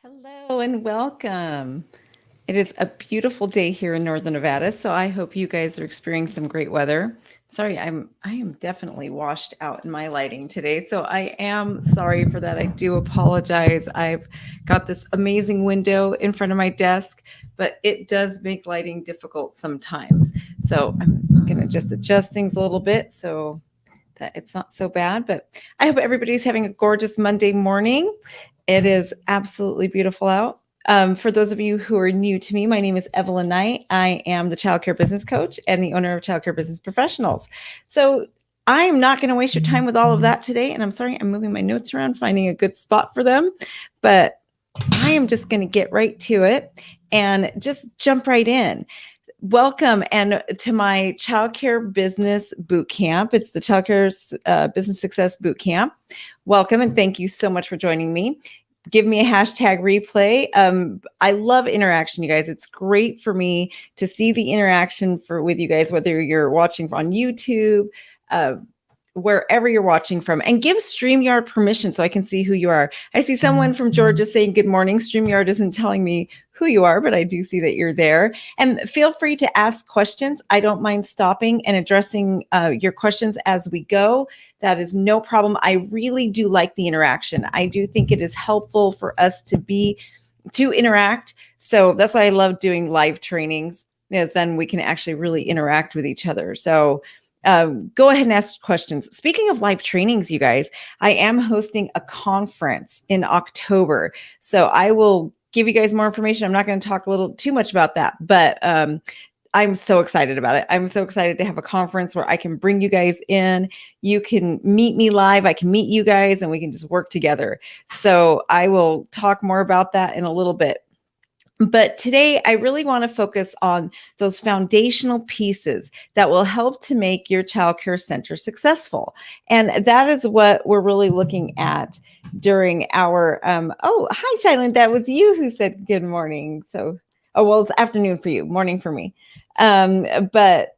Hello and welcome. It is a beautiful day here in Northern Nevada, so I hope you guys are experiencing some great weather. Sorry, I am definitely washed out in my lighting today, so I am sorry for that. I do apologize. I've got this amazing window in front of my desk, but it does make lighting difficult sometimes. So I'm going to just adjust things a little bit so that it's not so bad. But I hope everybody's having a gorgeous Monday morning. It is absolutely beautiful out. For those of you who are new to me, my name is Evelyn Knight. I am the childcare business coach and the owner of Childcare Business Professionals. So I am not going to waste your time with all of that today. And I'm sorry, I'm moving my notes around, finding a good spot for them. But I am just going to get right to it and just jump right in. Welcome and to my childcare business bootcamp. It's the childcare business success bootcamp. Welcome and thank you so much for joining me. Give me a hashtag replay. I love interaction, you guys. It's great for me to see the interaction with you guys, whether you're watching on YouTube, wherever you're watching from, and give StreamYard permission so I can see who you are. I see someone from Georgia saying good morning. StreamYard isn't telling me who you are, but I do see that you're there. And feel free to ask questions. I don't mind stopping and addressing your questions as we go. That is no problem. I really do like the interaction. I do think it is helpful for us to interact. So that's why I love doing live trainings, because then we can actually really interact with each other. So go ahead and ask questions. Speaking of live trainings, you guys, I am hosting a conference in October. So I will give you guys more information. I'm not going to talk a little too much about that, but I'm so excited about it. I'm so excited to have a conference where I can bring you guys in. You can meet me live. I can meet you guys and we can just work together. So I will talk more about that in a little bit. But today, I really want to focus on those foundational pieces that will help to make your child care center successful. And that is what we're really looking at during our, oh, hi, Shylin. That was you who said good morning. So, oh, well, it's afternoon for you, morning for me. But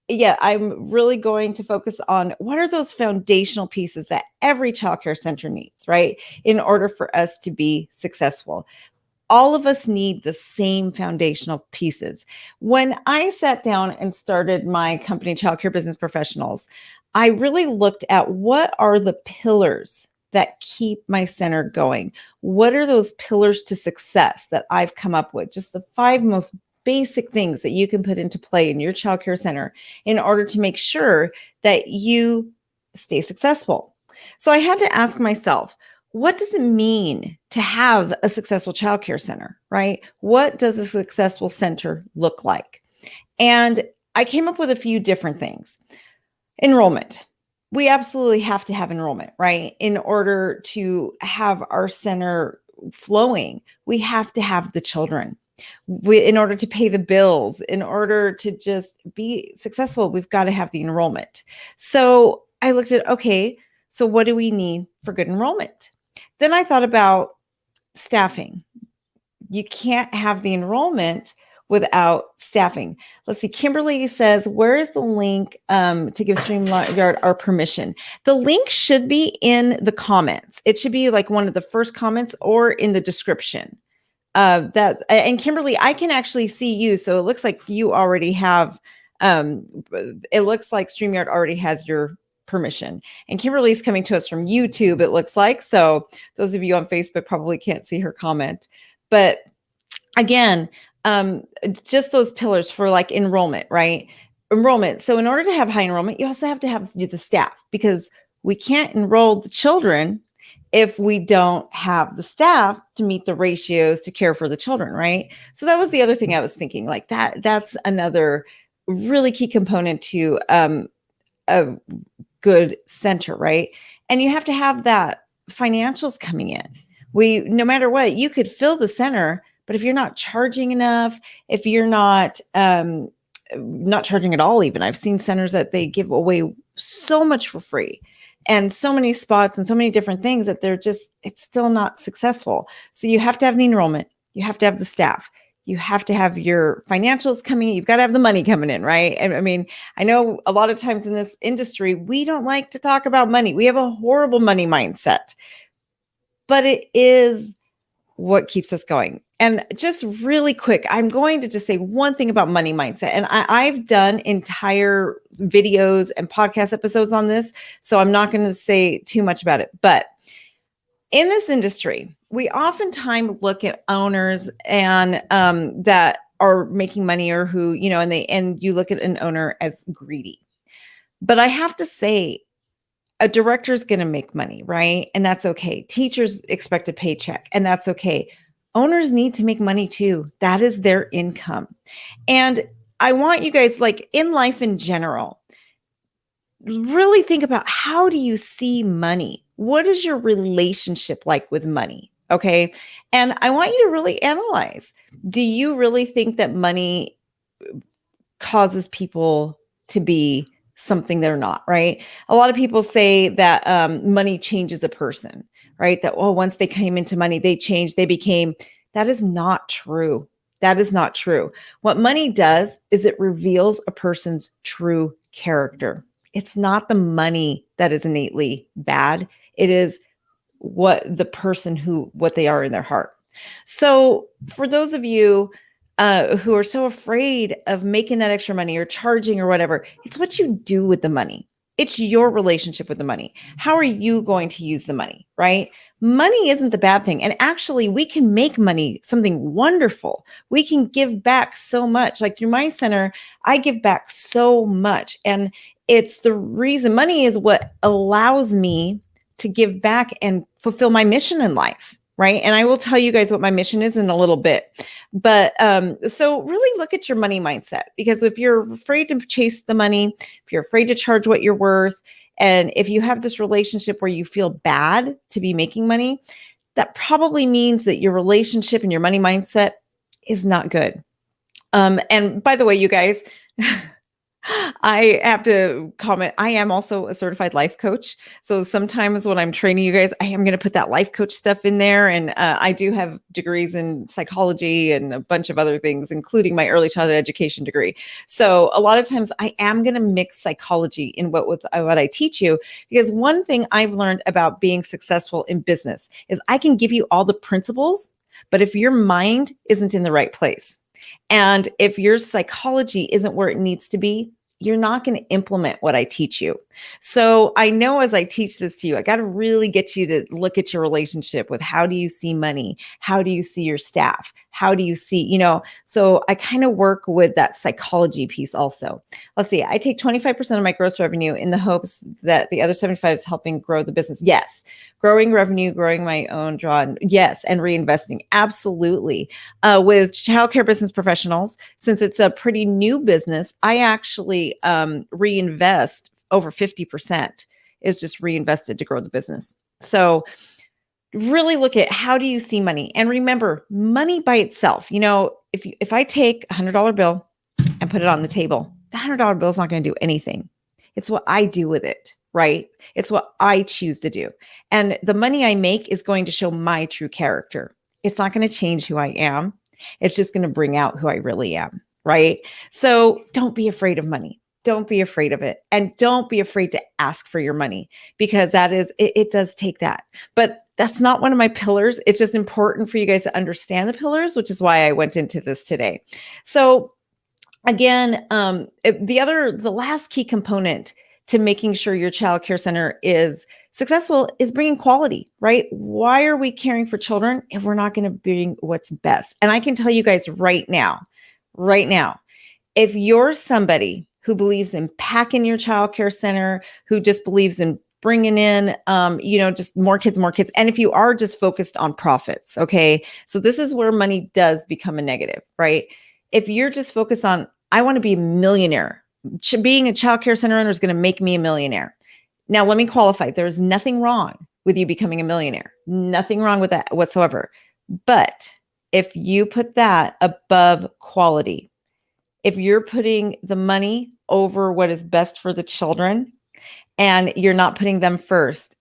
yeah, I'm really going to focus on what are those foundational pieces that every child care center needs, right? In order for us to be successful. All of us need the same foundational pieces. When I sat down and started my company, Childcare Business Professionals, I really looked at what are the pillars that keep my center going? What are those pillars to success that I've come up with? Just the 5 most basic things that you can put into play in your childcare center in order to make sure that you stay successful. So I had to ask myself, what does it mean to have a successful childcare center, right? What does a successful center look like? And I came up with a few different things. Enrollment. We absolutely have to have enrollment, right? In order to have our center flowing, we have to have the children. In order to pay the bills, in order to just be successful, we've got to have the enrollment. So I looked at, okay, so what do we need for good enrollment? Then I thought about staffing. You can't have the enrollment without staffing. Let's see. Kimberly says, where is the link to give StreamYard our permission? The link should be in the comments. It should be like one of the first comments or in the description. And Kimberly, I can actually see you. So it looks like you already have, it looks like StreamYard already has your permission. And Kimberly's coming to us from YouTube, it looks like. So those of you on Facebook probably can't see her comment. But again, just those pillars for like enrollment, right? Enrollment. So in order to have high enrollment, you also have to have the staff, because we can't enroll the children if we don't have the staff to meet the ratios to care for the children, right? So that was the other thing I was thinking, like that's another really key component to a good center, right? And you have to have that financials coming in. No matter what, you could fill the center, but if you're not charging enough, if you're not charging at all, even I've seen centers that they give away so much for free and so many spots and so many different things that it's still not successful. So you have to have the enrollment, you have to have the staff, you have to have your financials coming in. You've got to have the money coming in, right? And I mean, I know a lot of times in this industry, we don't like to talk about money. We have a horrible money mindset, but it is what keeps us going. And just really quick, I'm going to just say one thing about money mindset. And I've done entire videos and podcast episodes on this, so I'm not going to say too much about it. But in this industry, we oftentimes look at owners and that are making money, or who, and you look at an owner as greedy. But I have to say, a director is going to make money, right? And that's okay. Teachers expect a paycheck, and that's okay. Owners need to make money too. That is their income. And I want you guys, like in life in general, really think about, how do you see money? What is your relationship like with money? Okay. And I want you to really analyze, do you really think that money causes people to be something they're not, right? A lot of people say that money changes a person, right? That, oh, once they came into money, they changed, they became. That is not true. That is not true. What money does is it reveals a person's true character. It's not the money that is innately bad. It is what they are in their heart. So for those of you who are so afraid of making that extra money or charging or whatever, it's what you do with the money. It's your relationship with the money. How are you going to use the money, right? Money isn't the bad thing. And actually, we can make money something wonderful. We can give back so much. Like through my center, I give back so much. And it's the reason money is what allows me to give back and fulfill my mission in life, right? And I will tell you guys what my mission is in a little bit. But so really look at your money mindset, because if you're afraid to chase the money, if you're afraid to charge what you're worth, and if you have this relationship where you feel bad to be making money, that probably means that your relationship and your money mindset is not good. And by the way, you guys, I have to comment, I am also a certified life coach. So sometimes when I'm training you guys, I am going to put that life coach stuff in there. And I do have degrees in psychology and a bunch of other things, including my early childhood education degree. So a lot of times I am going to mix psychology in what I teach you, because one thing I've learned about being successful in business is I can give you all the principles, but if your mind isn't in the right place, and if your psychology isn't where it needs to be, you're not going to implement what I teach you. So I know as I teach this to you, I got to really get you to look at your relationship with, how do you see money? How do you see your staff? How do you see, so I kind of work with that psychology piece also. Let's see, I take 25% of my gross revenue in the hopes that the other 75 is helping grow the business. Yes. Growing revenue, growing my own draw. Yes. And reinvesting. Absolutely. With childcare business professionals, since it's a pretty new business, I actually reinvest over 50% is just reinvested to grow the business. So really look at, how do you see money? And remember, money by itself, if I take a $100 bill and put it on the table, the $100 bill is not going to do anything. It's what I do with it, right? It's what I choose to do. And the money I make is going to show my true character. It's not going to change who I am. It's just going to bring out who I really am, right? So don't be afraid of money. Don't be afraid of it. And don't be afraid to ask for your money, because it does take that. But that's not one of my pillars. It's just important for you guys to understand the pillars, which is why I went into this today. So again, the last key component to making sure your child care center is successful is bringing quality, right? Why are we caring for children if we're not going to bring what's best? And I can tell you guys right now, if you're somebody who believes in packing your child care center, who just believes in bringing in, just more kids. And if you are just focused on profits, okay, so this is where money does become a negative, right? If you're just focused on, I want to be a millionaire, being a child care center owner is going to make me a millionaire. Now, let me qualify. There's nothing wrong with you becoming a millionaire. Nothing wrong with that whatsoever. But if you put that above quality, if you're putting the money over what is best for the children, and you're not putting them first,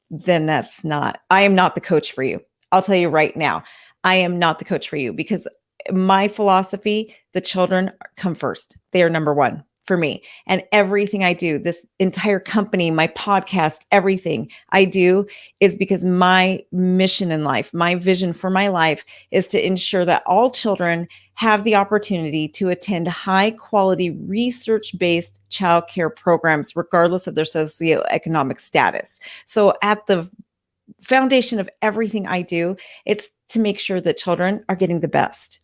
then I am not the coach for you. I'll tell you right now, I am not the coach for you, because my philosophy, the children come first. They are number one. for me. And everything I do, this entire company, my podcast, everything I do is because my mission in life, my vision for my life is to ensure that all children have the opportunity to attend high quality research-based childcare programs, regardless of their socioeconomic status. So at the foundation of everything I do, it's to make sure that children are getting the best,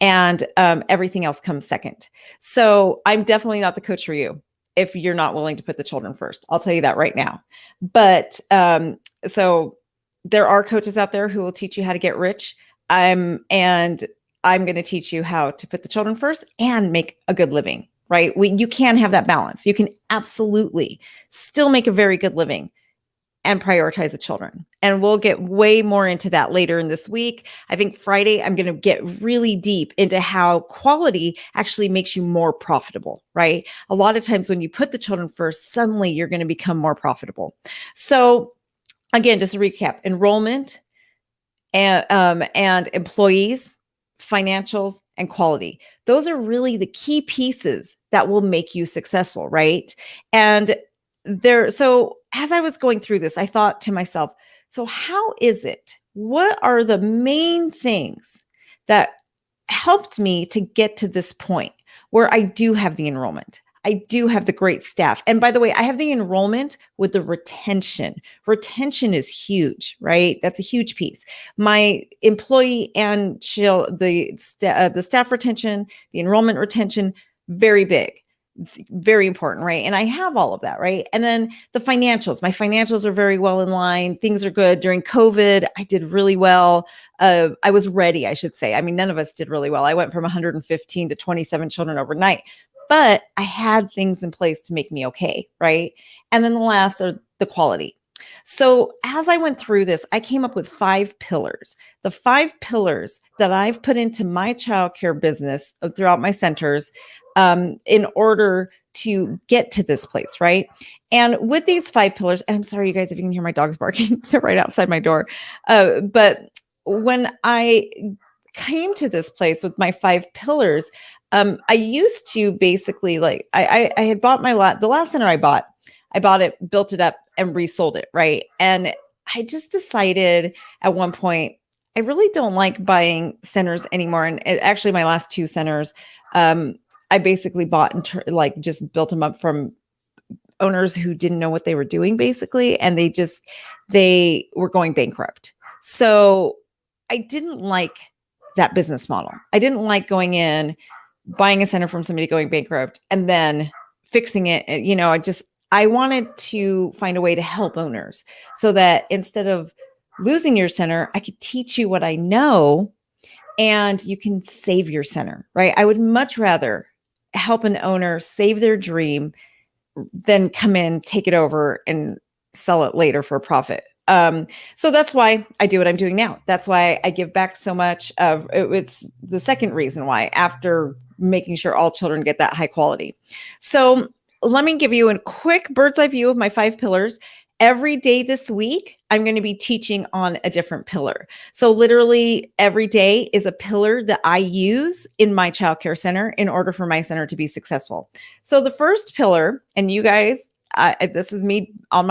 and everything else comes second. So I'm definitely not the coach for you if you're not willing to put the children first. I'll tell you that right now. But so there are coaches out there who will teach you how to get rich. And I'm going to teach you how to put the children first and make a good living. Right? You can have that balance. You can absolutely still make a very good living and prioritize the children. And we'll get way more into that later in this week. I think Friday, I'm going to get really deep into how quality actually makes you more profitable, right? A lot of times when you put the children first, suddenly you're going to become more profitable. So again, just to recap, enrollment and employees, financials, and quality. Those are really the key pieces that will make you successful, right? And so as I was going through this, I thought to myself, so how is it? What are the main things that helped me to get to this point where I do have the enrollment? I do have the great staff. And by the way, I have the enrollment with the retention. Retention is huge, right? That's a huge piece. My employee and the staff retention, the enrollment retention, very big. Very important, right? And I have all of that, right? And then the financials, my financials are very well in line. Things are good. During COVID, I did really well. I was ready, I should say. I mean, none of us did really well. I went from 115 to 27 children overnight, but I had things in place to make me okay, right? And then the last are the quality. So as I went through this, I came up with 5 pillars. The 5 pillars that I've put into my childcare business throughout my centers in order to get to this place, right? And with these 5 pillars, and I'm sorry, you guys, if you can hear my dogs barking, they're right outside my door. But when I came to this place with my 5 pillars, I used to basically I had bought the last center I bought it, built it up, and resold it, right? And I just decided at one point, I really don't like buying centers anymore. And actually, my last 2 centers, I basically bought and just built them up from owners who didn't know what they were doing, basically, and they were going bankrupt. So I didn't like that business model. I didn't like going in, buying a center from somebody going bankrupt, and then fixing it. I wanted to find a way to help owners so that instead of losing your center, I could teach you what I know and you can save your center, right? I would much rather help an owner save their dream than come in, take it over, and sell it later for a profit. So that's why I do what I'm doing now. That's why I give back so much. It's the second reason why, after making sure all children get that high quality. So let me give you a quick bird's eye view of my 5 pillars. Every day this week, I'm going to be teaching on a different pillar. So literally every day is a pillar that I use in my childcare center in order for my center to be successful. So the first pillar, and you guys, this is me on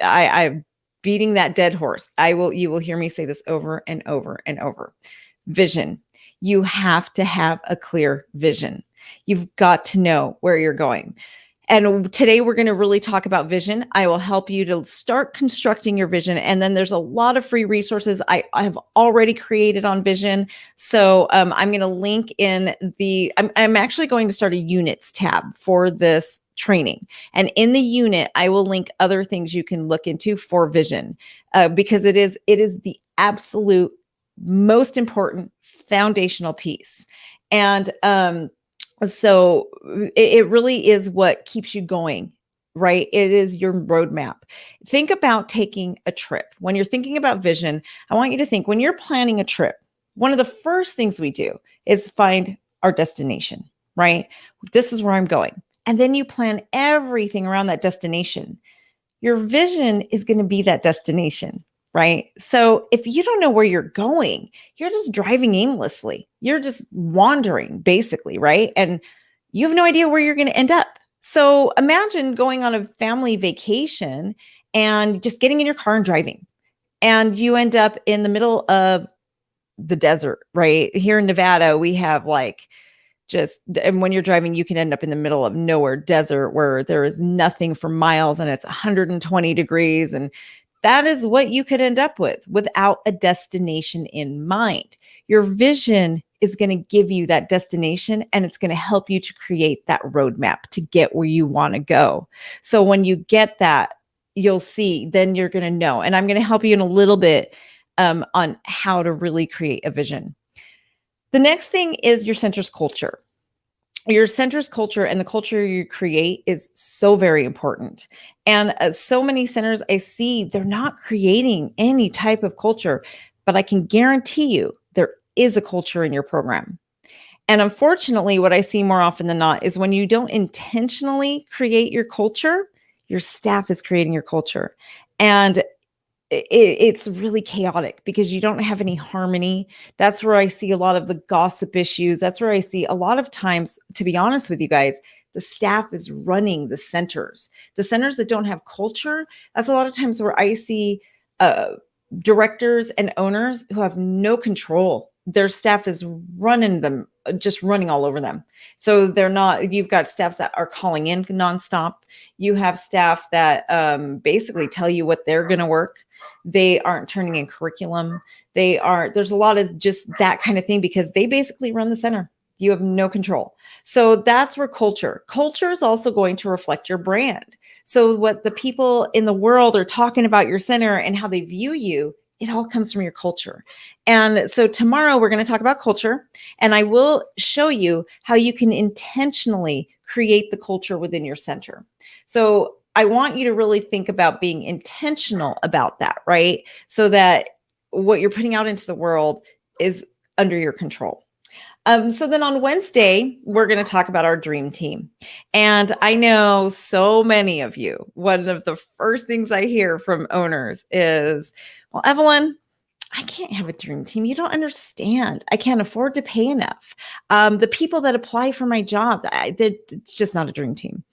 I'm beating that dead horse. You will hear me say this over and over and over. Vision. You have to have a clear vision. You've got to know where you're going. And today we're going to really talk about vision. I will help you to start constructing your vision. And then there's a lot of free resources I have already created on vision. So I'm going to link in I'm actually going to start a units tab for this training. And in the unit, I will link other things you can look into for vision because it is the absolute most important foundational piece. And so it really is what keeps you going, right? It is your roadmap. Think about taking a trip. When you're thinking about vision, I want you to think when you're planning a trip, one of the first things we do is find our destination, right? This is where I'm going. And then you plan everything around that destination. Your vision is going to be that destination, right? So if you don't know where you're going, you're just driving aimlessly. You're just wandering, basically, right? And you have no idea where you're going to end up. So imagine going on a family vacation and just getting in your car and driving, and you end up in the middle of the desert, right? Here in Nevada, we have like and when you're driving, you can end up in the middle of nowhere desert where there is nothing for miles and it's 120 degrees. And that is what you could end up with without a destination in mind. Your vision is going to give you that destination, and it's going to help you to create that roadmap to get where you want to go. So when you get that, you'll see, then you're going to know. And I'm going to help you in a little bit on how to really create a vision. The next thing is your center's culture. Your center's culture and the culture you create is so very important. And so many centers I see, they're not creating any type of culture, but I can guarantee you there is a culture in your program. And unfortunately, what I see more often than not is when you don't intentionally create your culture, your staff is creating your culture. And it's really chaotic because you don't have any harmony. That's where I see a lot of the gossip issues. That's where I see a lot of times, to be honest with you guys, the staff is running the centers. The centers that don't have culture, that's a lot of times where I see directors and owners who have no control. Their staff is running them, just running all over them. So they're not, you've got staffs that are calling in nonstop. You have staff that basically tell you what they're going to work. They aren't turning in curriculum. There's a lot of just that kind of thing because they basically run the center. You have no control. So that's where culture is also going to reflect your brand. So what the people in the world are talking about your center and how they view you, it all comes from your culture. And so tomorrow we're going to talk about culture, and I will show you how you can intentionally create the culture within your center. So I want you to really think about being intentional about that, right? So that what you're putting out into the world is under your control. So then on Wednesday, we're going to talk about our dream team. And I know so many of you, one of the first things I hear from owners is, well, Evelyn, I can't have a dream team. You don't understand. I can't afford to pay enough. The people that apply for my job, it's just not a dream team.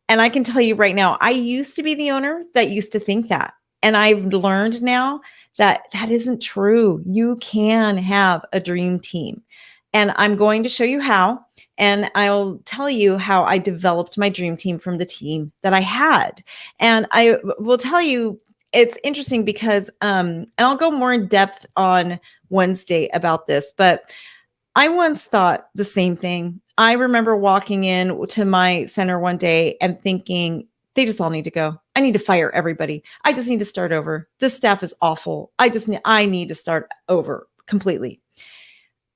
And I can tell you right now, I used to be the owner that used to think that. And I've learned now that that isn't true. You can have a dream team. And I'm going to show you how. And I'll tell you how I developed my dream team from the team that I had. And I will tell you, it's interesting because, and I'll go more in depth on Wednesday about this, but I once thought the same thing. I remember walking in to my center one day and thinking, they just all need to go. I need to fire everybody. I just need to start over. This staff is awful. I need to start over completely.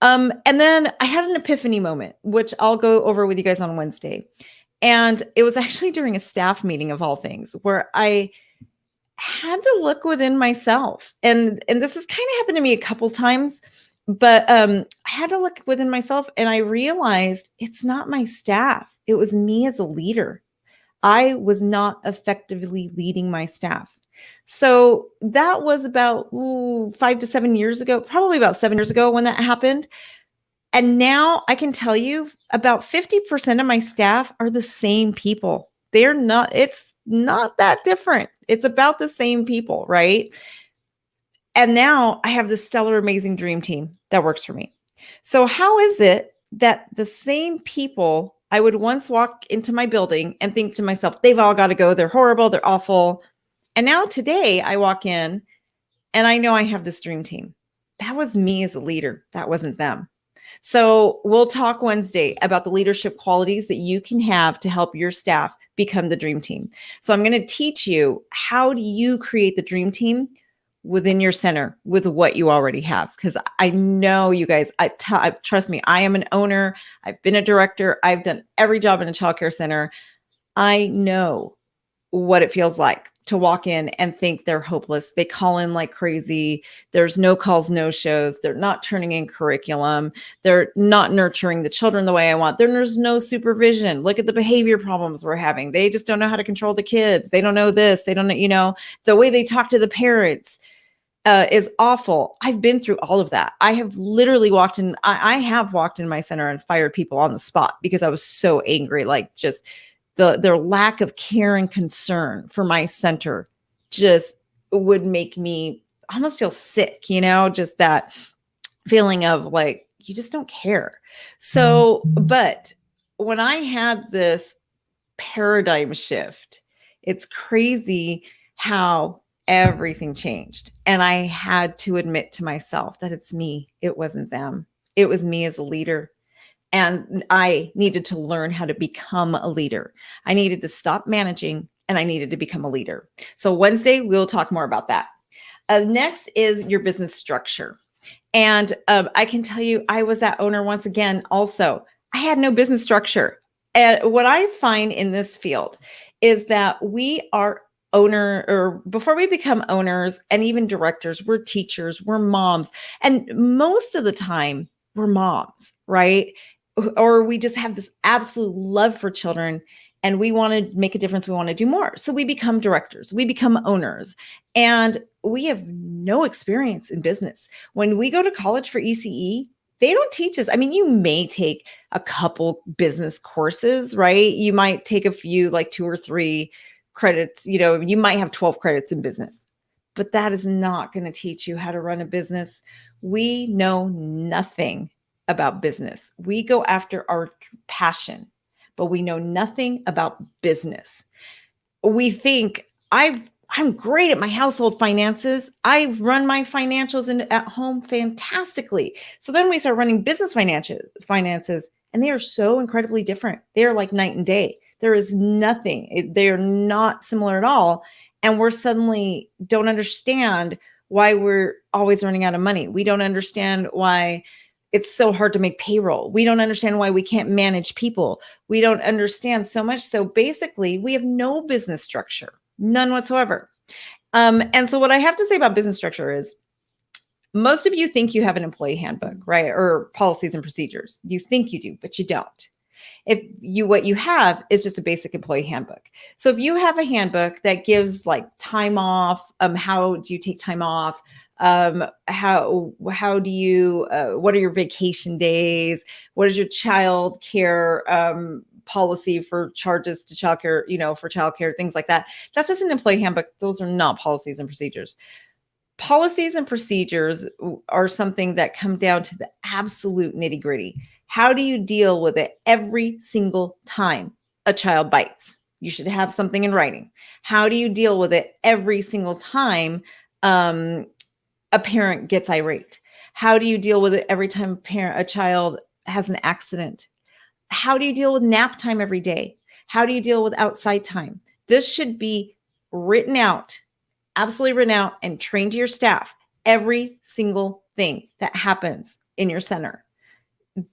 And then I had an epiphany moment, which I'll go over with you guys on Wednesday. And it was actually during a staff meeting of all things where I had to look within myself. And this has kind of happened to me a couple times, but I had to look within myself and I realized it's not my staff. It was me as a leader. I was not effectively leading my staff. So that was about 5 to 7 years ago, probably about 7 years ago when that happened. And now I can tell you about 50% of my staff are the same people. It's not that different. It's about the same people, right? And now I have this stellar, amazing dream team that works for me. So how is it that the same people, I would once walk into my building and think to myself, they've all got to go. They're horrible. They're awful. And now today I walk in and I know I have this dream team. That was me as a leader. That wasn't them. So we'll talk Wednesday about the leadership qualities that you can have to help your staff become the dream team. So I'm going to teach you, how do you create the dream team within your center with what you already have? Because I know you guys, trust me, I am an owner. I've been a director. I've done every job in a childcare center. I know what it feels like to walk in and think they're hopeless. They call in like crazy. There's no calls, no shows. They're not turning in curriculum. They're not nurturing the children the way I want. There's no supervision. Look at the behavior problems we're having. They just don't know how to control the kids. They don't know this. They don't know, the way they talk to the parents. is awful. I've been through all of that. I have literally I have walked in my center and fired people on the spot because I was so angry. Like, just their lack of care and concern for my center just would make me almost feel sick, just that feeling of like, you just don't care. So, but when I had this paradigm shift, it's crazy how everything changed. And I had to admit to myself that it's me, it wasn't them. It was me as a leader. And I needed to learn how to become a leader. I needed to stop managing and I needed to become a leader. So, Wednesday, we'll talk more about that. Next is your business structure. And I can tell you, I was that owner once again. Also, I had no business structure. And what I find in this field is that we are or before we become owners and even directors, we're teachers, we're moms. And most of the time, we're moms, right? Or we just have this absolute love for children and we want to make a difference. We want to do more. So we become directors, we become owners, and we have no experience in business. When we go to college for ECE, they don't teach us. I mean, you may take a couple business courses, right? You might take a few, like 2 or 3 credits, you might have 12 credits in business, but that is not going to teach you how to run a business. We know nothing about business. We go after our passion, but we know nothing about business. We think I'm great at my household finances. I've run my financials at home fantastically. So then we start running business finances, and they are so incredibly different. They are like night and day. There is nothing. They're not similar at all. And we're suddenly don't understand why we're always running out of money. We don't understand why it's so hard to make payroll. We don't understand why we can't manage people. We don't understand so much. So basically, we have no business structure, none whatsoever. And so what I have to say about business structure is most of you think you have an employee handbook, right? Or policies and procedures. You think you do, but you don't. What you have is just a basic employee handbook. So if you have a handbook that gives like time off, how do you take time off? How do you, what are your vacation days? What is your child care policy for charges to childcare, for childcare, things like that? That's just an employee handbook. Those are not policies and procedures. Policies and procedures are something that come down to the absolute nitty gritty. How do you deal with it every single time a child bites? You should have something in writing. How do you deal with it every single time a parent gets irate? How do you deal with it every time a child has an accident? How do you deal with nap time every day? How do you deal with outside time? This should be written out, absolutely written out, and trained to your staff. Every single thing that happens in your center.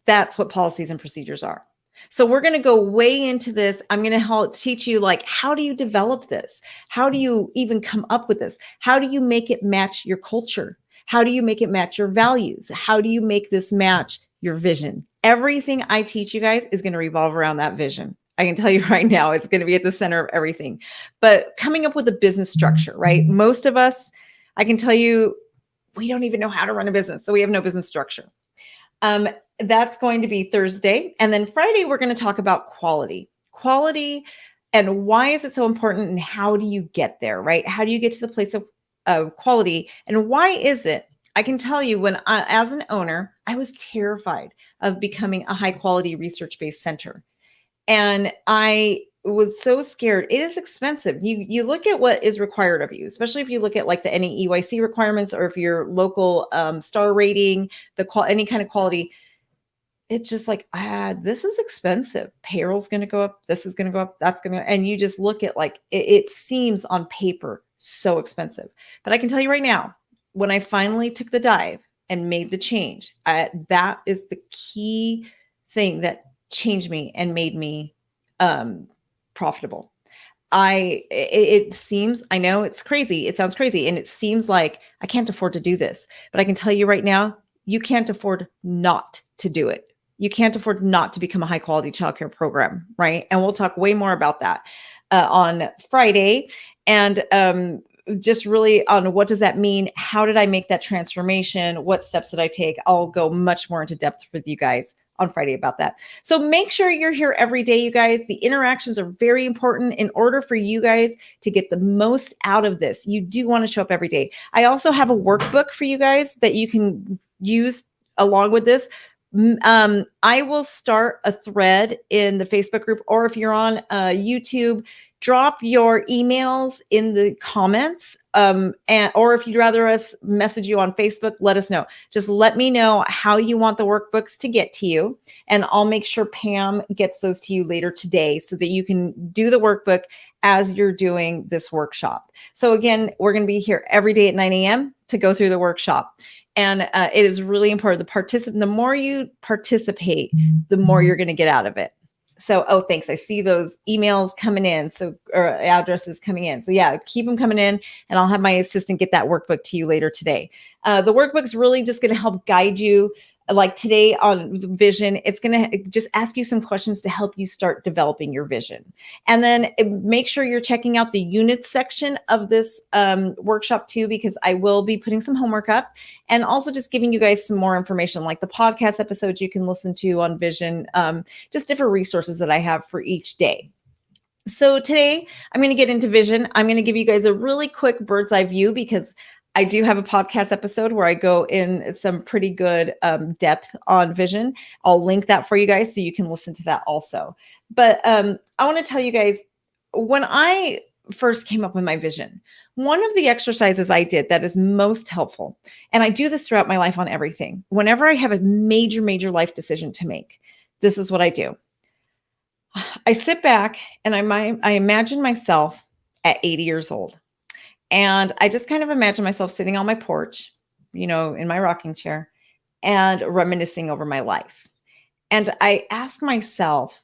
That's what policies and procedures are. So we're going to go way into this. I'm going to teach you, like, how do you develop this? How do you even come up with this? How do you make it match your culture? How do you make it match your values? How do you make this match your vision? Everything I teach you guys is going to revolve around that vision. I can tell you right now, it's going to be at the center of everything. But coming up with a business structure, right? Most of us, I can tell you, we don't even know how to run a business. So we have no business structure. That's going to be Thursday. And then Friday, we're going to talk about quality. Quality and why is it so important and how do you get there, right? How do you get to the place of quality and why is it? I can tell you as an owner, I was terrified of becoming a high quality research-based center. And I was so scared. It is expensive. You look at what is required of you, especially if you look at like the NEEYC requirements or if your local star rating, any kind of quality. It's just like, this is expensive. Payroll's going to go up. This is going to go up. That's going to, and you just look at like, it seems on paper so expensive. But I can tell you right now, when I finally took the dive and made the change, that is the key thing that changed me and made me profitable. It seems, I know it's crazy. It sounds crazy. And it seems like I can't afford to do this, but I can tell you right now, you can't afford not to do it. You can't afford not to become a high quality childcare program, right? And we'll talk way more about that on Friday. And just really on what does that mean? How did I make that transformation? What steps did I take? I'll go much more into depth with you guys on Friday about that. So make sure you're here every day, you guys. The interactions are very important in order for you guys to get the most out of this. You do want to show up every day. I also have a workbook for you guys that you can use along with this. I will start a thread in the Facebook group, or if you're on YouTube, drop your emails in the comments. Or if you'd rather us message you on Facebook, let us know. Just let me know how you want the workbooks to get to you, and I'll make sure Pam gets those to you later today so that you can do the workbook as you're doing this workshop. So again, we're going to be here every day at 9 a.m. to go through the workshop. And it is really important. The more you participate, the more you're going to get out of it. So, oh, thanks. I see those emails coming in. So, or addresses coming in. So yeah, keep them coming in, and I'll have my assistant get that workbook to you later today. The workbook's really just going to help guide you. Like today on vision, it's going to just ask you some questions to help you start developing your vision. And then make sure you're checking out the units section of this workshop too, because I will be putting some homework up, and also just giving you guys some more information, like the podcast episodes you can listen to on vision, just different resources that I have for each day. So today I'm going to get into vision. I'm going to give you guys a really quick bird's eye view, because I do have a podcast episode where I go in some pretty good depth on vision. I'll link that for you guys so you can listen to that also. But I want to tell you guys, when I first came up with my vision, one of the exercises I did that is most helpful, and I do this throughout my life on everything, whenever I have a major life decision to make, this is what I do. I sit back and I imagine myself at 80 years old. And I just kind of imagine myself sitting on my porch, in my rocking chair, and reminiscing over my life. And I ask myself,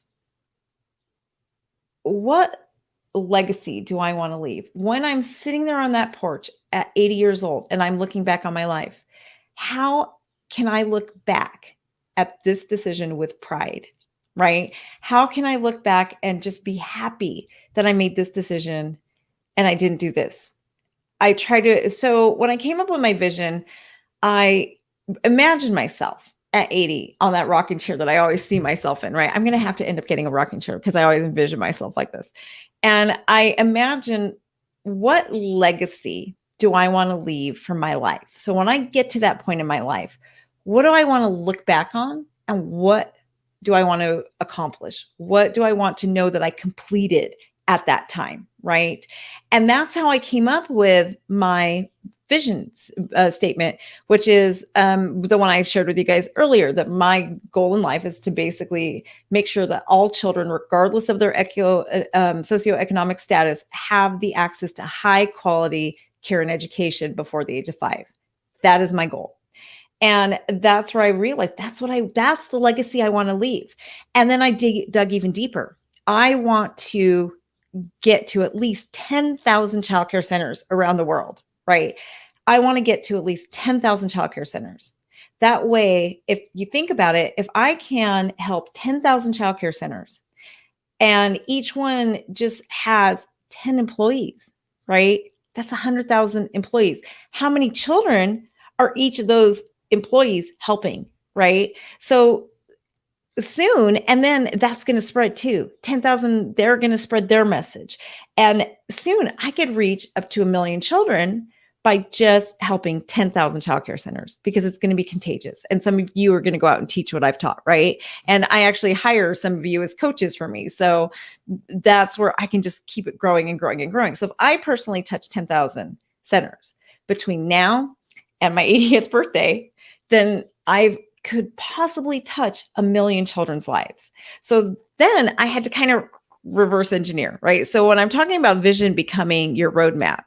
what legacy do I want to leave? When I'm sitting there on that porch at 80 years old and I'm looking back on my life, how can I look back at this decision with pride, right? How can I look back and just be happy that I made this decision and I didn't do this? So when I came up with my vision, I imagined myself at 80 on that rocking chair that I always see myself in, right? I'm going to have to end up getting a rocking chair because I always envision myself like this. And I imagine, what legacy do I want to leave for my life? So when I get to that point in my life, what do I want to look back on, and what do I want to accomplish? What do I want to know that I completed at that time, right? And that's how I came up with my vision statement, which is the one I shared with you guys earlier, that my goal in life is to basically make sure that all children, regardless of their socioeconomic status, have the access to high quality care and education before the age of 5. That is my goal. And that's where I realized that's the legacy I want to leave. And then I dug even deeper. I want to get to at least 10,000 childcare centers around the world, right? I want to get to at least 10,000 childcare centers. That way, if you think about it, if I can help 10,000 childcare centers and each one just has 10 employees, right? That's 100,000 employees. How many children are each of those employees helping, right? So soon, and then that's going to spread too. 10,000, they're going to spread their message. And soon I could reach up to 1 million children by just helping 10,000 childcare centers, because it's going to be contagious. And some of you are going to go out and teach what I've taught, right? And I actually hire some of you as coaches for me. So that's where I can just keep it growing and growing and growing. So if I personally touch 10,000 centers between now and my 80th birthday, then I could possibly touch 1 million children's lives. So then I had to kind of reverse engineer, right? So when I'm talking about vision becoming your roadmap,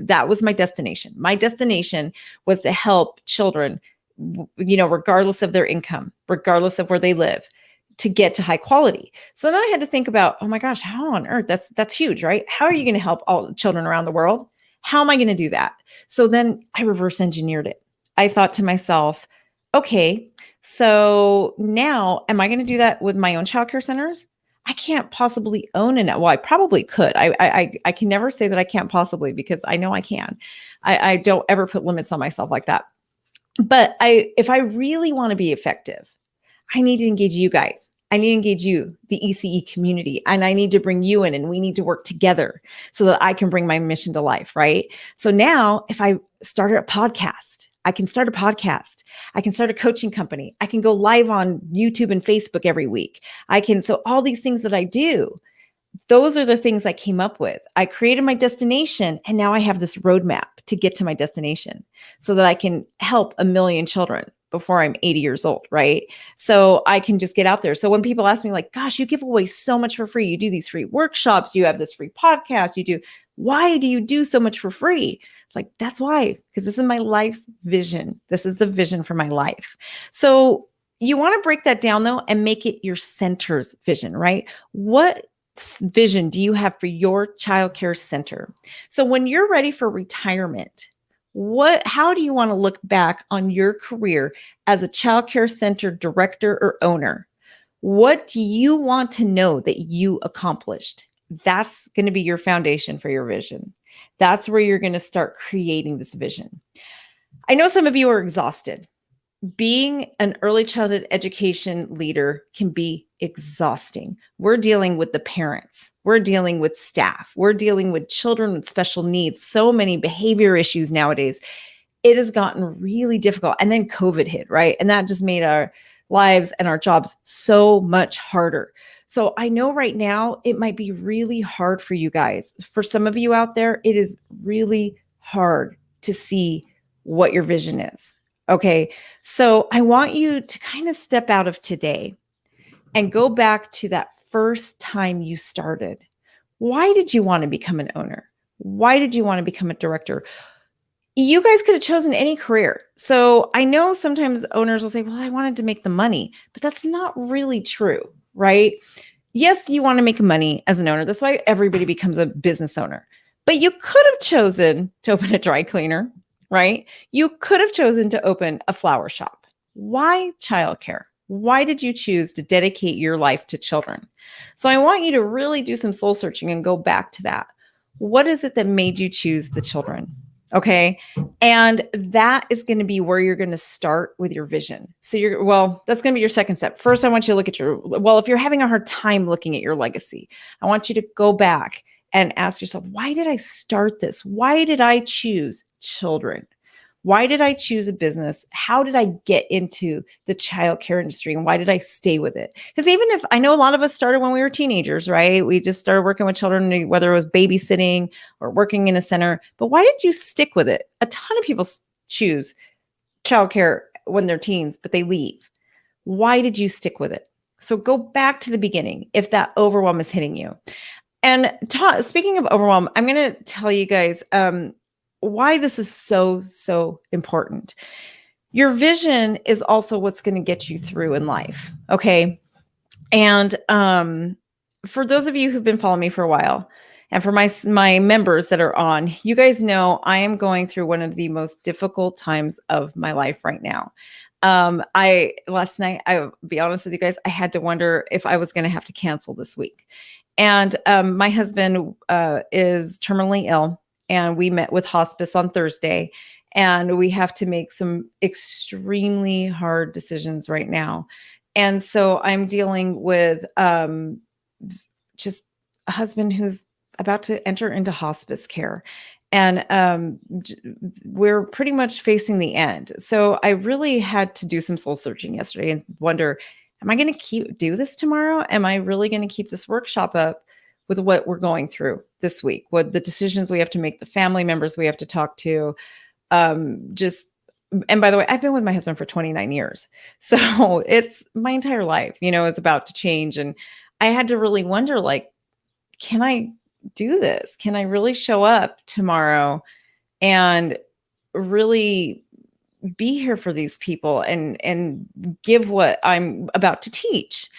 that was my destination. My destination was to help children, regardless of their income, regardless of where they live, to get to high quality. So then I had to think about, oh my gosh, how on earth? That's huge, right? How are you going to help all children around the world? How am I going to do that? So then I reverse engineered it. I thought to myself, okay, so now am I going to do that with my own childcare centers? I can't possibly own an, well, I probably could. I can never say that I can't possibly, because I know I can. I don't ever put limits on myself like that. But if I really want to be effective, I need to engage you guys. I need to engage you, the ECE community, and I need to bring you in, and we need to work together so that I can bring my mission to life, right? So now if I started a podcast, I can start a podcast. I can start a coaching company. I can go live on YouTube and Facebook every week. So all these things that I do, those are the things I came up with. I created my destination, and now I have this roadmap to get to my destination so that I can help a million children before I'm 80 years old, right? So I can just get out there. So when people ask me like, gosh, you give away so much for free. You do these free workshops, you have this free podcast, why do you do so much for free? It's like, that's why, because this is my life's vision. This is the vision for my life. So you want to break that down though, and make it your center's vision, right? What vision do you have for your childcare center? So when you're ready for retirement, how do you want to look back on your career as a childcare center director or owner? What do you want to know that you accomplished? That's going to be your foundation for your vision. That's where you're going to start creating this vision. I know some of you are exhausted. Being an early childhood education leader can be exhausting. We're dealing with the parents. We're dealing with staff. We're dealing with children with special needs. So many behavior issues nowadays. It has gotten really difficult. And then COVID hit, right? And that just made our lives and our jobs so much harder. So I know right now it might be really hard for you guys. For some of you out there, it is really hard to see what your vision is. Okay, so I want you to kind of step out of today and go back to that first time you started. Why did you want to become an owner? Why did you want to become a director? You guys could have chosen any career. So I know sometimes owners will say, well, I wanted to make the money, but that's not really true, right? Yes, you want to make money as an owner. That's why everybody becomes a business owner. But you could have chosen to open a dry cleaner, right? You could have chosen to open a flower shop. Why childcare? Why did you choose to dedicate your life to children? So I want you to really do some soul searching and go back to that. What is it that made you choose the children? Okay. And that is going to be where you're going to start with your vision. So that's going to be your second step. First, I want you to look at if you're having a hard time looking at your legacy, I want you to go back and ask yourself, why did I start this? Why did I choose children? Why did I choose a business? How did I get into the childcare industry? And why did I stay with it? Because even if I know a lot of us started when we were teenagers, right? We just started working with children, whether it was babysitting or working in a center. But why did you stick with it? A ton of people choose childcare when they're teens, but they leave. Why did you stick with it? So go back to the beginning if that overwhelm is hitting you. And speaking of overwhelm, I'm going to tell you guys why this is so important. Your vision is also what's going to get you through in life. Okay. And for those of you who've been following me for a while, and for my members that are on, you guys know I am going through one of the most difficult times of my life right now. Last night, I'll be honest with you guys, I had to wonder if I was going to have to cancel this week. And my husband is terminally ill. And we met with hospice on Thursday, and we have to make some extremely hard decisions right now. And so I'm dealing with just a husband who's about to enter into hospice care. And we're pretty much facing the end. So I really had to do some soul searching yesterday and wonder, am I going to do this tomorrow? Am I really going to keep this workshop up with what we're going through this week, what the decisions we have to make, the family members we have to talk to, and by the way, I've been with my husband for 29 years. So it's my entire life, is about to change. And I had to really wonder, like, can I do this? Can I really show up tomorrow and really be here for these people and give what I'm about to teach?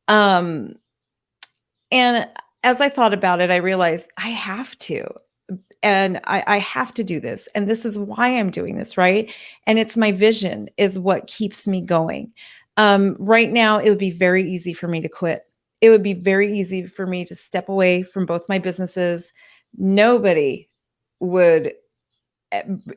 And as I thought about it, I realized I have to. And I have to do this. And this is why I'm doing this, right? And it's my vision is what keeps me going. Right now, it would be very easy for me to quit. it would be very easy for me to step away from both my businesses. Nobody would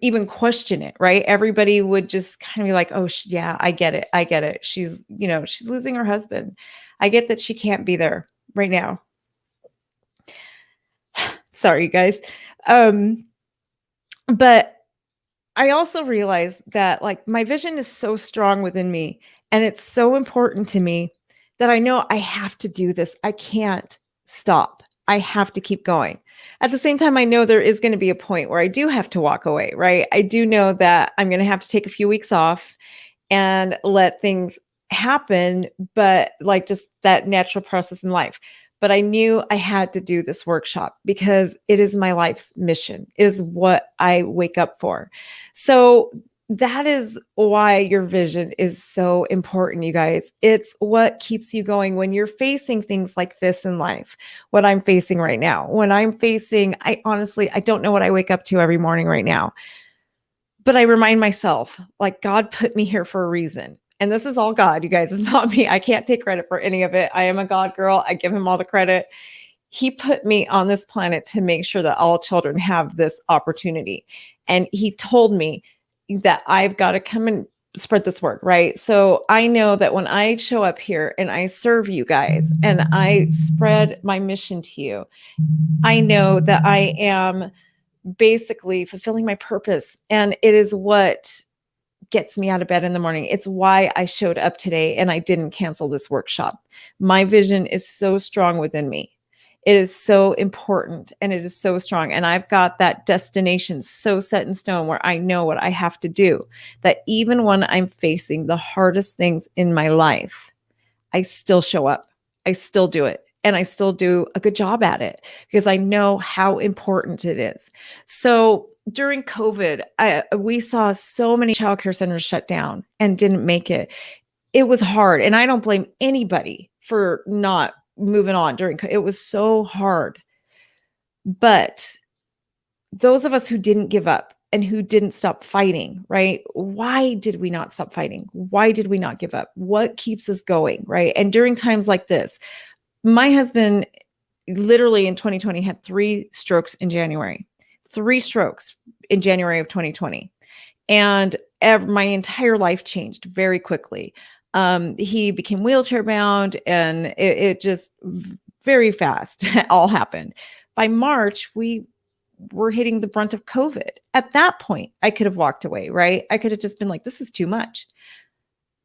even question it, right? Everybody would just kind of be like, oh, yeah, I get it. I get it. She's losing her husband. I get that she can't be there right now. Sorry, you guys. But I also realized that like my vision is so strong within me and it's so important to me that I know I have to do this. I can't stop. I have to keep going. At the same time, I know there is going to be a point where I do have to walk away, right? I do know that I'm going to have to take a few weeks off and let things happen, but like just that natural process in life. But I knew I had to do this workshop because it is my life's mission. It is what I wake up for. So that is why your vision is so important, you guys. It's what keeps you going when you're facing things like this in life. What I'm facing right now, when I'm facing, I honestly, I don't know what I wake up to every morning right now. But I remind myself, like, God put me here for a reason. And this is all God, you guys. It's not me. I can't take credit for any of it. I am a God girl. I give him all the credit. He put me on this planet to make sure that all children have this opportunity. And he told me that I've got to come and spread this word, right? So I know that when I show up here and I serve you guys and I spread my mission to you, I know that I am basically fulfilling my purpose. And it is what gets me out of bed in the morning. It's why I showed up today and I didn't cancel this workshop. My vision is so strong within me. It is so important and it is so strong. And I've got that destination so set in stone where I know what I have to do, that even when I'm facing the hardest things in my life, I still show up. I still do it. And I still do a good job at it because I know how important it is. So during COVID, we saw so many childcare centers shut down and didn't make it. It was hard. And I don't blame anybody for not moving on during it was so hard. But those of us who didn't give up and who didn't stop fighting, right? Why did we not stop fighting? Why did we not give up? What keeps us going, right? And during times like this, my husband literally in 2020 had 3 strokes in January, 3 strokes in January of 2020. And my entire life changed very quickly. He became wheelchair bound and it just very fast all happened. By March, we were hitting the brunt of COVID. At that point, I could have walked away, right? I could have just been like, this is too much.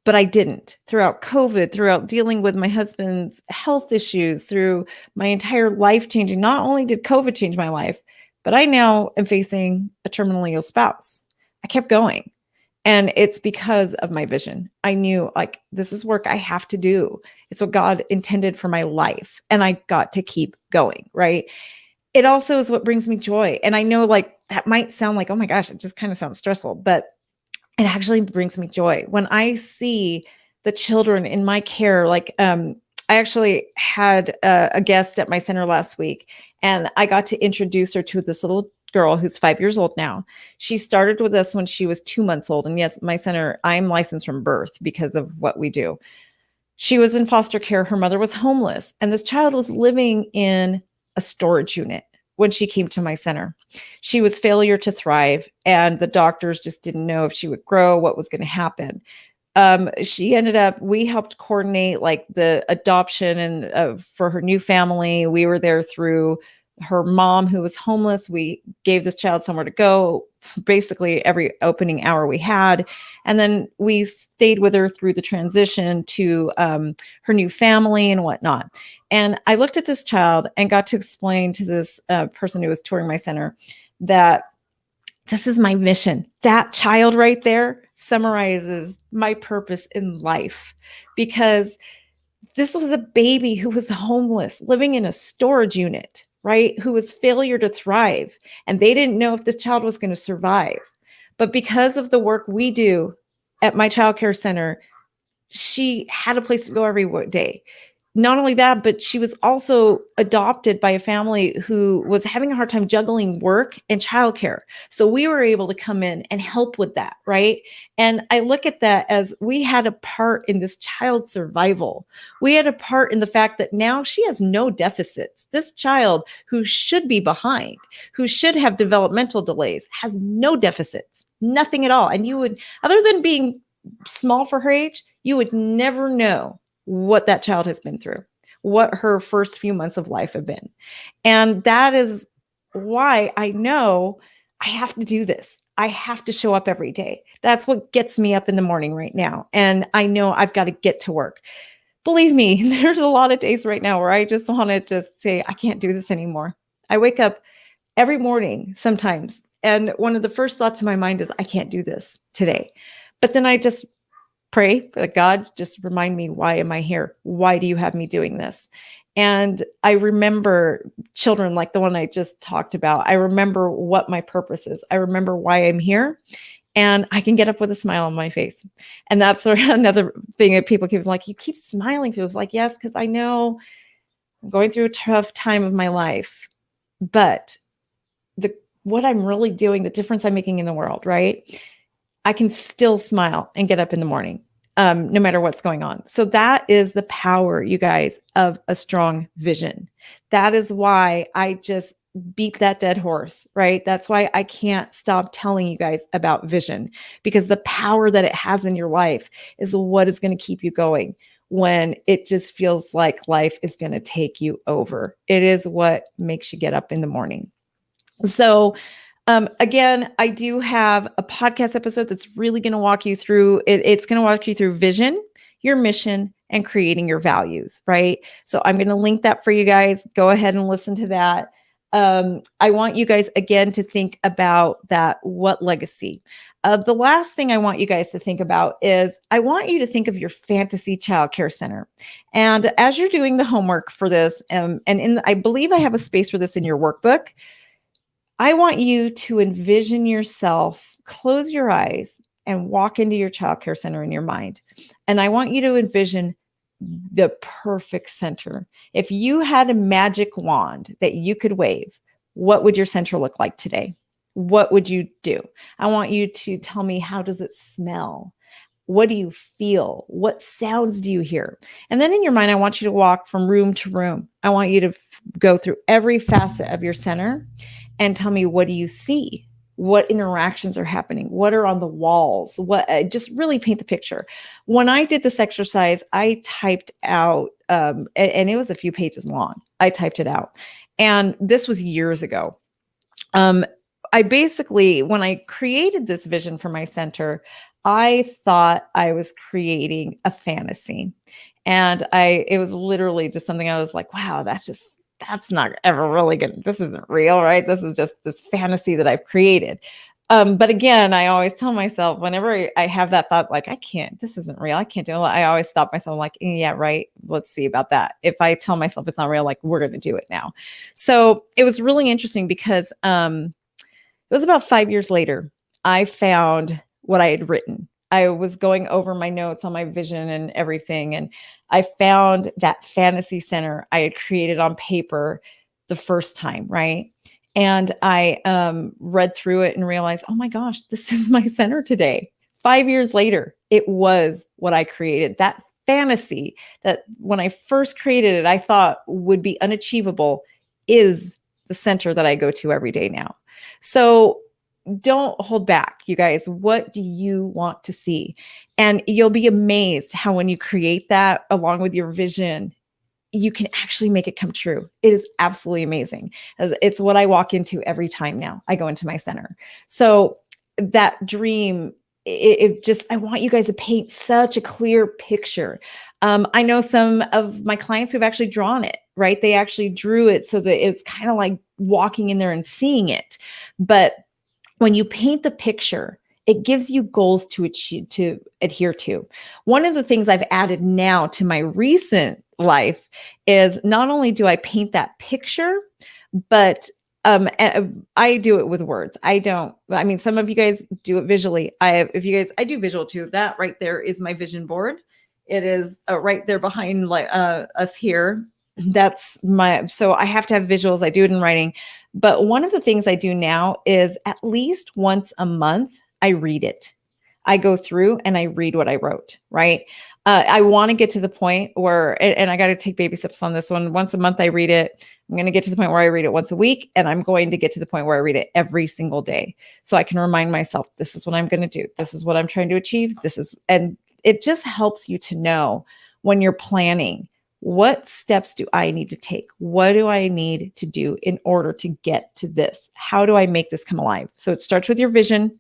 But I didn't. Throughout COVID, throughout dealing with my husband's health issues, through my entire life changing, not only did COVID change my life, but I now am facing a terminally ill spouse. I kept going. And it's because of my vision. I knew like, this is work I have to do. It's what God intended for my life. And I got to keep going, right? It also is what brings me joy. And I know like that might sound like, oh my gosh, it just kind of sounds stressful, but it actually brings me joy when I see the children in my care. Like, I actually had a guest at my center last week, and I got to introduce her to this little girl who's 5 years old now. She started with us when she was 2 months old. And yes, my center, I'm licensed from birth because of what we do. She was in foster care. Her mother was homeless, and this child was living in a storage unit when she came to my center. She was failure to thrive, and the doctors just didn't know if she would grow, what was going to happen. She ended up, we helped coordinate like the adoption and for her new family. We were there through her mom who was homeless. We gave this child somewhere to go basically every opening hour we had. And then we stayed with her through the transition to her new family and whatnot. And I looked at this child and got to explain to this person who was touring my center that this is my mission. That child right there summarizes my purpose in life, because this was a baby who was homeless, living in a storage unit, right? Who was failure to thrive. And they didn't know if this child was going to survive. But because of the work we do at my childcare center, she had a place to go every day. not only that, but she was also adopted by a family who was having a hard time juggling work and childcare. So we were able to come in and help with that, right? And I look at that as we had a part in this child's survival. We had a part in the fact that now she has no deficits. This child who should be behind, who should have developmental delays, has no deficits, nothing at all. And you would, other than being small for her age, you would never know what that child has been through, what her first few months of life have been. And that is why I know I have to do this. I have to show up every day. That's what gets me up in the morning right now. And I know I've got to get to work. Believe me, there's a lot of days right now where I just want to just say, I can't do this anymore. I wake up every morning sometimes, and one of the first thoughts in my mind is, I can't do this today. But then I just pray that God, just remind me, why am I here? Why do you have me doing this? And I remember children like the one I just talked about. I remember what my purpose is. I remember why I'm here. And I can get up with a smile on my face. And that's another thing that people keep like, you keep smiling through this. Like, yes, because I know I'm going through a tough time of my life. But what I'm really doing, the difference I'm making in the world, right? I can still smile and get up in the morning, no matter what's going on. So that is the power, you guys, of a strong vision. That is why I just beat that dead horse, right? That's why I can't stop telling you guys about vision, because the power that it has in your life is what is going to keep you going when it just feels like life is going to take you over. It is what makes you get up in the morning. So again, I do have a podcast episode that's really going to walk you through it's going to walk you through vision, your mission, and creating your values, right? So I'm going to link that for you guys. Go ahead and listen to that. I want you guys again to think about that. What legacy? The last thing I want you guys to think about is I want you to think of your fantasy childcare center. And as you're doing the homework for this, I believe I have a space for this in your workbook. I want you to envision yourself, close your eyes, and walk into your childcare center in your mind. And I want you to envision the perfect center. If you had a magic wand that you could wave, what would your center look like today? What would you do? I want you to tell me, how does it smell? What do you feel? What sounds do you hear? And then in your mind, I want you to walk from room to room. I want you to go through every facet of your center and tell me, what do you see? What interactions are happening? What are on the walls? What just really paint the picture. When I did this exercise, I typed out, and it was a few pages long. I typed it out. And this was years ago. I basically, when I created this vision for my center, I thought I was creating a fantasy. And it was literally just something I was like, wow, that's not ever really good. This isn't real, right? This is just this fantasy that I've created. But again, I always tell myself whenever I have that thought, like, this isn't real. I can't do it. I always stop myself like, yeah, right. Let's see about that. If I tell myself it's not real, like, we're going to do it now. So it was really interesting because it was about 5 years later, I found what I had written. I was going over my notes on my vision and everything. And I found that fantasy center I had created on paper the first time, right? And I read through it and realized, oh my gosh, this is my center today. 5 years later, it was what I created. That fantasy that when I first created it, I thought would be unachievable is the center that I go to every day now. So don't hold back, you guys. What do you want to see? And you'll be amazed how when you create that along with your vision, you can actually make it come true. It is absolutely amazing. It's what I walk into every time now I go into my center. So that dream, I want you guys to paint such a clear picture. I know some of my clients who've actually drawn it, right? They actually drew it so that it's kind of like walking in there and seeing it. But when you paint the picture, it gives you goals to achieve, to adhere to. One of the things I've added now to my recent life is not only do I paint that picture, but I do it with words. Some of you guys do it visually. I do visual too. That right there is my vision board. It is right there behind like us here. So I have to have visuals. I do it in writing. But one of the things I do now is at least once a month, I read it. I go through and I read what I wrote, right? I want to get to the point where, and I got to take baby steps on this one. Once a month, I read it. I'm going to get to the point where I read it once a week, and I'm going to get to the point where I read it every single day. So I can remind myself, this is what I'm going to do. This is what I'm trying to achieve. And it just helps you to know when you're planning, what steps do I need to take? What do I need to do in order to get to this? How do I make this come alive? So it starts with your vision,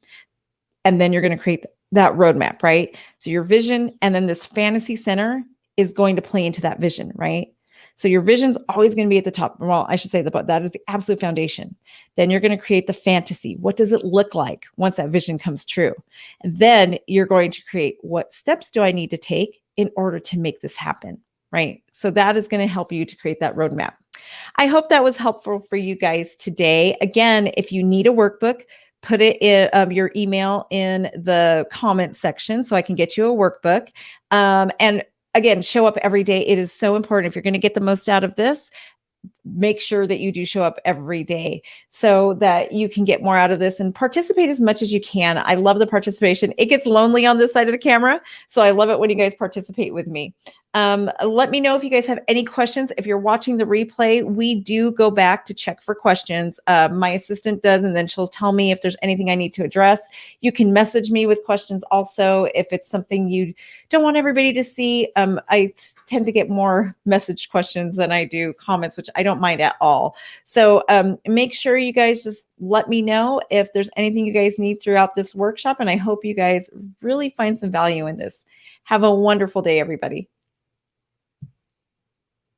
and then you're going to create that roadmap, right? So your vision, and then this fantasy center is going to play into that vision, right? So your vision's always going to be at the top. Well, I should say that is the absolute foundation. Then you're going to create the fantasy. What does it look like once that vision comes true? And then you're going to create, what steps do I need to take in order to make this happen, right? So that is going to help you to create that roadmap. I hope that was helpful for you guys today. Again, if you need a workbook, put it in your email in the comment section so I can get you a workbook. And again, show up every day. It is so important. If you're going to get the most out of this, make sure that you do show up every day so that you can get more out of this and participate as much as you can. I love the participation. It gets lonely on this side of the camera, so I love it when you guys participate with me. Let me know if you guys have any questions. If you're watching the replay, we do go back to check for questions. My assistant does, and then she'll tell me if there's anything I need to address. You can message me with questions also if it's something you don't want everybody to see. I tend to get more message questions than I do comments, which I don't mind at all. So make sure you guys just let me know if there's anything you guys need throughout this workshop, and I hope you guys really find some value in this. Have a wonderful day, everybody.